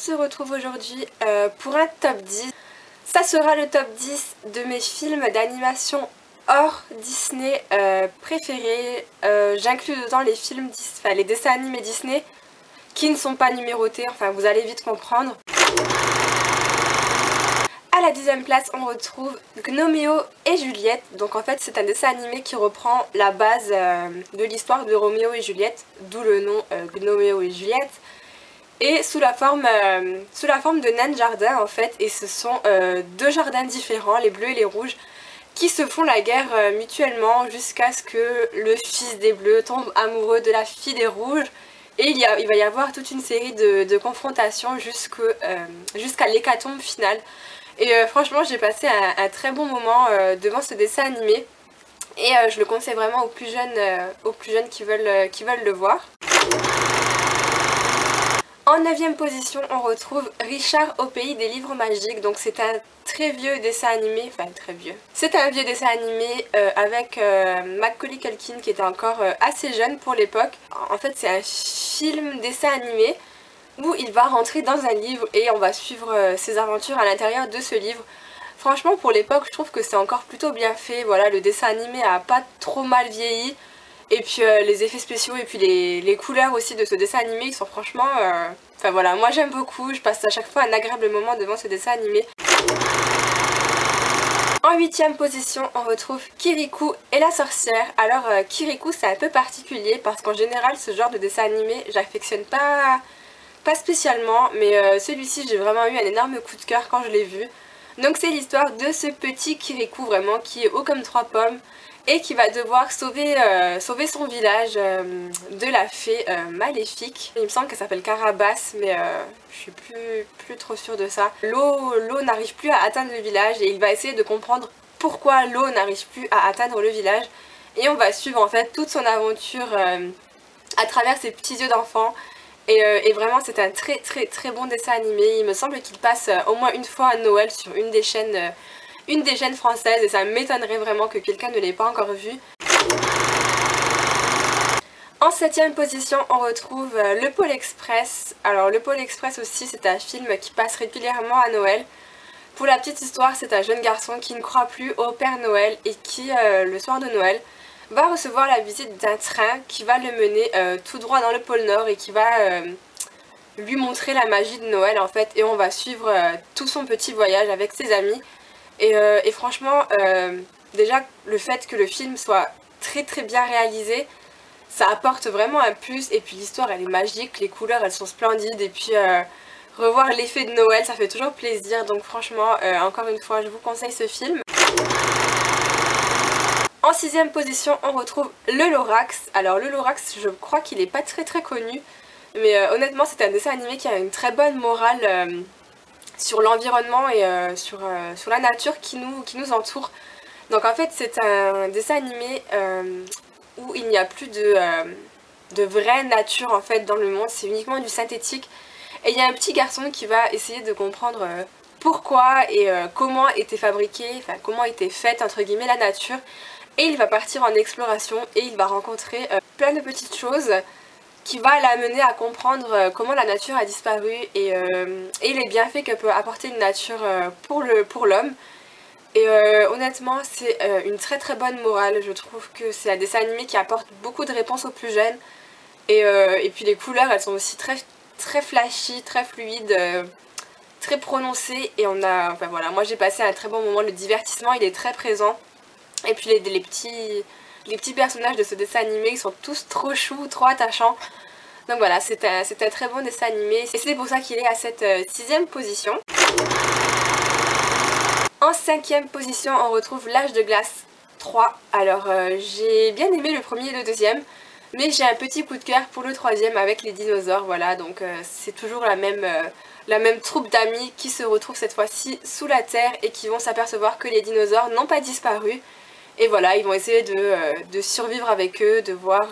se retrouve aujourd'hui pour un top 10. Ça sera le top 10 de mes films d'animation hors Disney préférés. J'inclus dedans les films, les dessins animés Disney qui ne sont pas numérotés, enfin vous allez vite comprendre. À la 10e place, on retrouve Gnoméo et Juliette. Donc en fait, c'est un dessin animé qui reprend la base de l'histoire de Roméo et Juliette, d'où le nom Gnoméo et Juliette. Et sous la forme de nains de jardin en fait, et ce sont deux jardins différents, les bleus et les rouges, qui se font la guerre mutuellement jusqu'à ce que le fils des bleus tombe amoureux de la fille des rouges. Et il va y avoir toute une série de confrontations jusqu'à l'hécatombe finale. Et franchement, j'ai passé un très bon moment devant ce dessin animé. Et je le conseille vraiment aux plus jeunes qui veulent le voir. En 9e position, on retrouve Richard au pays des livres magiques. Donc c'est un très vieux dessin animé, enfin très vieux. C'est un vieux dessin animé avec Macaulay Culkin qui était encore assez jeune pour l'époque. En fait c'est un film dessin animé où il va rentrer dans un livre et on va suivre ses aventures à l'intérieur de ce livre. Franchement pour l'époque je trouve que c'est encore plutôt bien fait. Voilà, le dessin animé a pas trop mal vieilli. Et puis les effets spéciaux et puis les couleurs aussi de ce dessin animé, ils sont franchement... Enfin voilà, moi j'aime beaucoup, je passe à chaque fois un agréable moment devant ce dessin animé. En 8e position, on retrouve Kirikou et la sorcière. Alors Kirikou c'est un peu particulier parce qu'en général ce genre de dessin animé, j'affectionne pas spécialement. Mais celui-ci j'ai vraiment eu un énorme coup de cœur quand je l'ai vu. Donc c'est l'histoire de ce petit Kirikou vraiment qui est haut comme 3 pommes. Et qui va devoir sauver son village de la fée maléfique. Il me semble qu'elle s'appelle Carabasse, mais je suis plus trop sûre de ça. L'eau n'arrive plus à atteindre le village et il va essayer de comprendre pourquoi l'eau n'arrive plus à atteindre le village. Et on va suivre en fait toute son aventure à travers ses petits yeux d'enfant. Et vraiment c'est un très bon dessin animé. Il me semble qu'il passe au moins une fois à Noël sur une des chaînes françaises et ça m'étonnerait vraiment que quelqu'un ne l'ait pas encore vu. En 7e position, on retrouve Le Pôle Express. Alors Le Pôle Express aussi, c'est un film qui passe régulièrement à Noël. Pour la petite histoire, c'est un jeune garçon qui ne croit plus au Père Noël et qui, le soir de Noël, va recevoir la visite d'un train qui va le mener tout droit dans le pôle Nord et qui va lui montrer la magie de Noël en fait. Et on va suivre tout son petit voyage avec ses amis. Et franchement, déjà le fait que le film soit très bien réalisé, ça apporte vraiment un plus. Et puis l'histoire elle est magique, les couleurs elles sont splendides. Et puis revoir l'effet de Noël ça fait toujours plaisir. Donc franchement, encore une fois je vous conseille ce film. En 6e position on retrouve Le Lorax. Alors Le Lorax je crois qu'il est pas très connu. Mais honnêtement c'est un dessin animé qui a une très bonne morale sur l'environnement et sur la nature qui nous entoure. Donc en fait c'est un dessin animé où il n'y a plus de vraie nature en fait dans le monde, c'est uniquement du synthétique. Et il y a un petit garçon qui va essayer de comprendre pourquoi et comment était fabriquée, enfin comment était faite entre guillemets la nature. Et il va partir en exploration et il va rencontrer plein de petites choses qui va l'amener à comprendre comment la nature a disparu et les bienfaits que peut apporter une nature pour l'homme. Et honnêtement c'est une très bonne morale, je trouve que c'est un dessin animé qui apporte beaucoup de réponses aux plus jeunes. Et puis les couleurs elles sont aussi très flashy, très fluides, très prononcées. Et enfin voilà, moi j'ai passé un très bon moment, le divertissement il est très présent. Et puis les petits personnages de ce dessin animé ils sont tous trop choux, trop attachants. Donc voilà, c'est un très bon dessin animé et c'est pour ça qu'il est à cette 6e position. En 5e position, on retrouve L'Âge de Glace 3. Alors j'ai bien aimé le premier et le deuxième, mais j'ai un petit coup de cœur pour le 3e avec les dinosaures. Voilà, donc c'est toujours la même troupe d'amis qui se retrouvent cette fois-ci sous la terre et qui vont s'apercevoir que les dinosaures n'ont pas disparu. Et voilà, ils vont essayer de survivre avec eux, de voir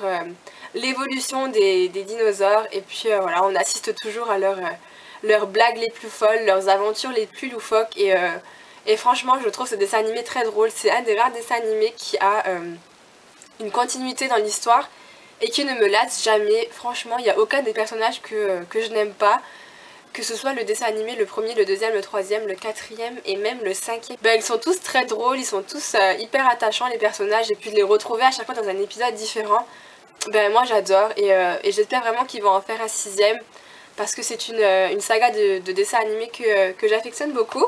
l'évolution des dinosaures. Et puis voilà, on assiste toujours à leurs blagues les plus folles, leurs aventures les plus loufoques. Et franchement, je trouve ce dessin animé très drôle. C'est un des rares dessins animés qui a une continuité dans l'histoire et qui ne me lasse jamais. Franchement, il n'y a aucun des personnages que je n'aime pas. que ce soit le dessin animé, le premier, le deuxième, le troisième, le quatrième et même le cinquième. Ils sont tous très drôles, ils sont tous hyper attachants les personnages, et puis de les retrouver à chaque fois dans un épisode différent, moi j'adore, et j'espère vraiment qu'ils vont en faire un sixième, parce que c'est une saga de dessins animés que j'affectionne beaucoup.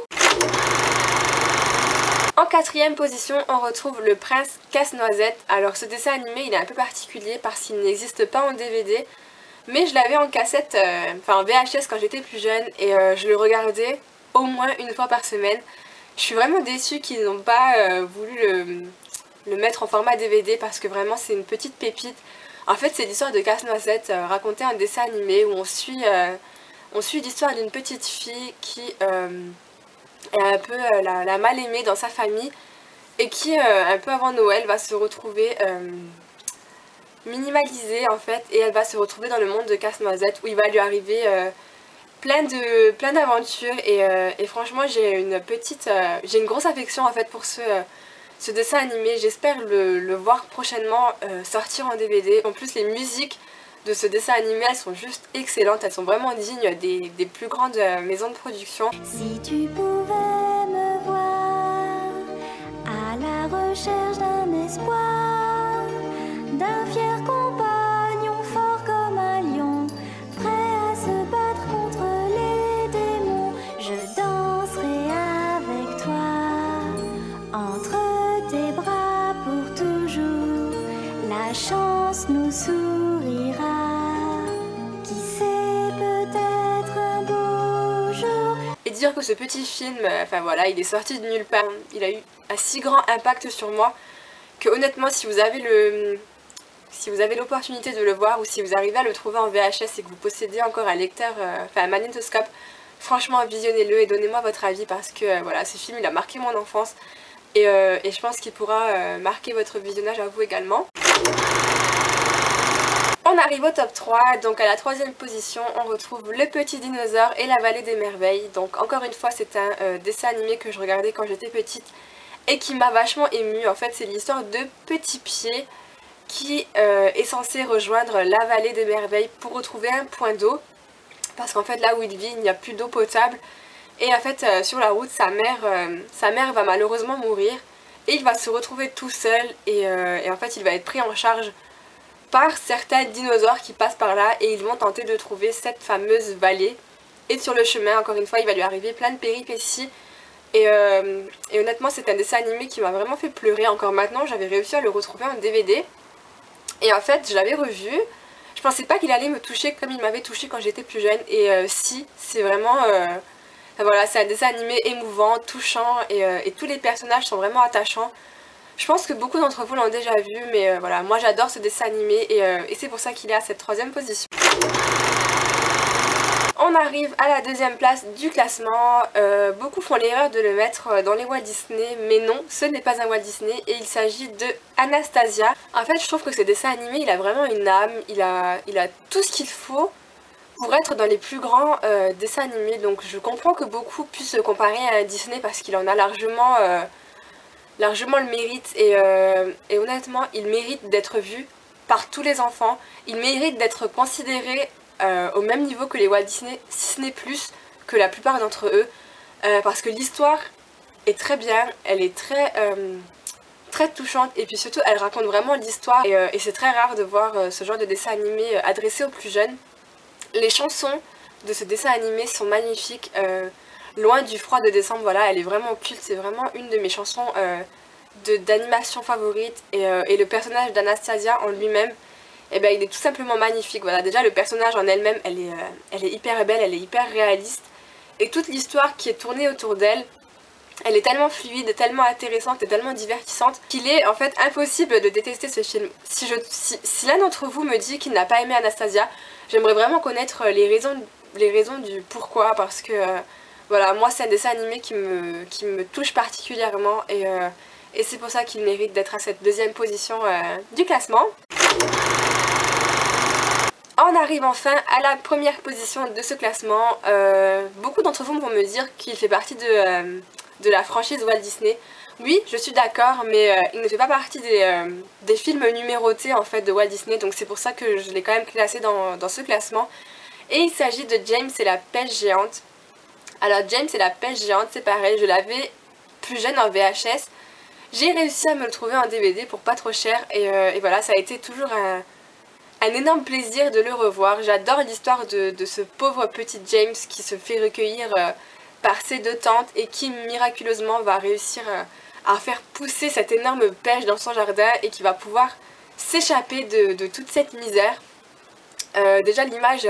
En quatrième position, on retrouve Le Prince Casse-Noisette. Alors ce dessin animé, il est un peu particulier parce qu'il n'existe pas en DVD, mais je l'avais en cassette, en VHS quand j'étais plus jeune, et je le regardais au moins une fois par semaine. Je suis vraiment déçue qu'ils n'ont pas voulu le mettre en format DVD parce que vraiment c'est une petite pépite. En fait, c'est l'histoire de Casse-Noisette racontée en dessin animé où on suit l'histoire d'une petite fille qui est un peu la mal aimée dans sa famille, et qui un peu avant Noël va se retrouver minimalisée en fait, et elle va se retrouver dans le monde de Casse-Noisette où il va lui arriver plein d'aventures, et franchement j'ai une grosse affection en fait pour ce dessin animé. J'espère le voir prochainement sortir en DVD. En plus les musiques de ce dessin animé, elles sont juste excellentes, elles sont vraiment dignes des plus grandes maisons de production. Si tu pouvais me voir à la recherche d'un espoir, d'un fier compagnon fort comme un lion, prêt à se battre contre les démons, je danserai avec toi, entre tes bras pour toujours, la chance nous sourira. Et dire que ce petit film, il est sorti de nulle part, il a eu un si grand impact sur moi que honnêtement si vous avez l'opportunité de le voir, ou si vous arrivez à le trouver en VHS et que vous possédez encore un lecteur, un magnétoscope, franchement visionnez-le et donnez-moi votre avis, parce que ce film il a marqué mon enfance, et je pense qu'il pourra marquer votre visionnage à vous également. On arrive au top 3, donc à la troisième position on retrouve Le Petit Dinosaure et la Vallée des Merveilles. Donc encore une fois c'est un dessin animé que je regardais quand j'étais petite et qui m'a vachement émue. En fait c'est l'histoire de Petit Pied qui est censé rejoindre la Vallée des Merveilles pour retrouver un point d'eau, parce qu'en fait là où il vit il n'y a plus d'eau potable, et en fait sur la route sa mère va malheureusement mourir et il va se retrouver tout seul, et en fait il va être pris en charge par certains dinosaures qui passent par là, et ils vont tenter de trouver cette fameuse vallée. Et sur le chemin, encore une fois, il va lui arriver plein de péripéties, et honnêtement c'est un dessin animé qui m'a vraiment fait pleurer. Encore maintenant j'avais réussi à le retrouver en DVD, et en fait je l'avais revu, je pensais pas qu'il allait me toucher comme il m'avait touché quand j'étais plus jeune, et si, c'est vraiment c'est un dessin animé émouvant, touchant, et tous les personnages sont vraiment attachants. Je pense que beaucoup d'entre vous l'ont déjà vu, mais moi j'adore ce dessin animé, et c'est pour ça qu'il est à cette troisième position. On arrive à la deuxième place du classement. Beaucoup font l'erreur de le mettre dans les Walt Disney, mais non, ce n'est pas un Walt Disney, et il s'agit de Anastasia. En fait je trouve que ce dessin animé il a vraiment une âme, il a tout ce qu'il faut pour être dans les plus grands dessins animés. Donc je comprends que beaucoup puissent se comparer à un Disney parce qu'il en a largement le mérite, et honnêtement il mérite d'être vu par tous les enfants, il mérite d'être considéré au même niveau que les Walt Disney, si ce n'est plus que la plupart d'entre eux, parce que l'histoire est très bien, elle est très touchante, et puis surtout elle raconte vraiment l'histoire, et c'est très rare de voir ce genre de dessin animé adressé aux plus jeunes. Les chansons de ce dessin animé sont magnifiques. Loin du froid de décembre, elle est vraiment culte, c'est vraiment une de mes chansons d'animation favorite, et le personnage d'Anastasia en lui-même, il est tout simplement magnifique. Déjà le personnage en elle-même, elle est hyper belle, elle est hyper réaliste, et toute l'histoire qui est tournée autour d'elle, elle est tellement fluide, tellement intéressante et tellement divertissante qu'il est en fait impossible de détester ce film. Si l'un d'entre vous me dit qu'il n'a pas aimé Anastasia, j'aimerais vraiment connaître les raisons du pourquoi, parce que moi c'est un dessin animé qui me touche particulièrement, et c'est pour ça qu'il mérite d'être à cette deuxième position du classement. On arrive enfin à la première position de ce classement. Beaucoup d'entre vous vont me dire qu'il fait partie de la franchise Walt Disney. Oui, je suis d'accord, mais il ne fait pas partie des films numérotés en fait de Walt Disney, donc c'est pour ça que je l'ai quand même classé dans ce classement. Et il s'agit de James et la pêche géante. Alors James et la pêche géante, c'est pareil, je l'avais plus jeune en VHS. J'ai réussi à me le trouver en DVD pour pas trop cher et voilà, ça a été toujours un énorme plaisir de le revoir. J'adore l'histoire de ce pauvre petit James qui se fait recueillir par ses deux tantes et qui miraculeusement va réussir à faire pousser cette énorme pêche dans son jardin et qui va pouvoir s'échapper de toute cette misère. Déjà l'image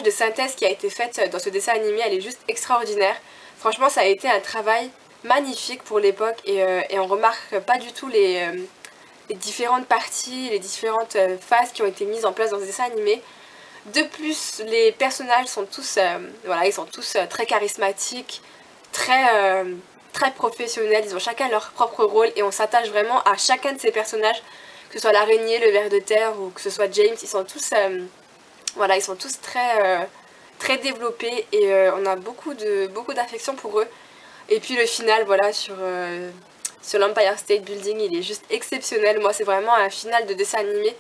de synthèse qui a été faite dans ce dessin animé, elle est juste extraordinaire. Franchement, ça a été un travail magnifique pour l'époque et on remarque pas du tout les différentes parties, les différentes phases qui ont été mises en place dans ce dessin animé. De plus, les personnages sont tous, voilà, ils sont tous très charismatiques, très professionnels, ils ont chacun leur propre rôle et on s'attache vraiment à chacun de ces personnages, que ce soit l'araignée, le ver de terre ou que ce soit James, ils sont tous, voilà, ils sont tous très développés et on a beaucoup d'affection pour eux. Et puis le final, voilà, sur l'Empire State Building, il est juste exceptionnel. Moi, c'est vraiment un final de dessin animé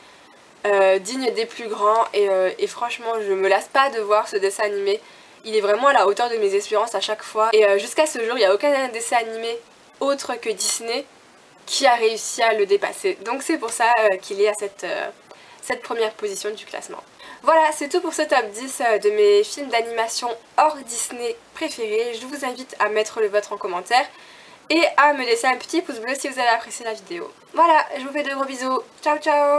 digne des plus grands et franchement, je me lasse pas de voir ce dessin animé. Il est vraiment à la hauteur de mes espérances à chaque fois. Et jusqu'à ce jour, il n'y a aucun dessin animé autre que Disney qui a réussi à le dépasser. Donc c'est pour ça qu'il est à cette première position du classement. Voilà, c'est tout pour ce top 10 de mes films d'animation hors Disney préférés. Je vous invite à mettre le vôtre en commentaire et à me laisser un petit pouce bleu si vous avez apprécié la vidéo. Voilà, je vous fais de gros bisous. Ciao ciao!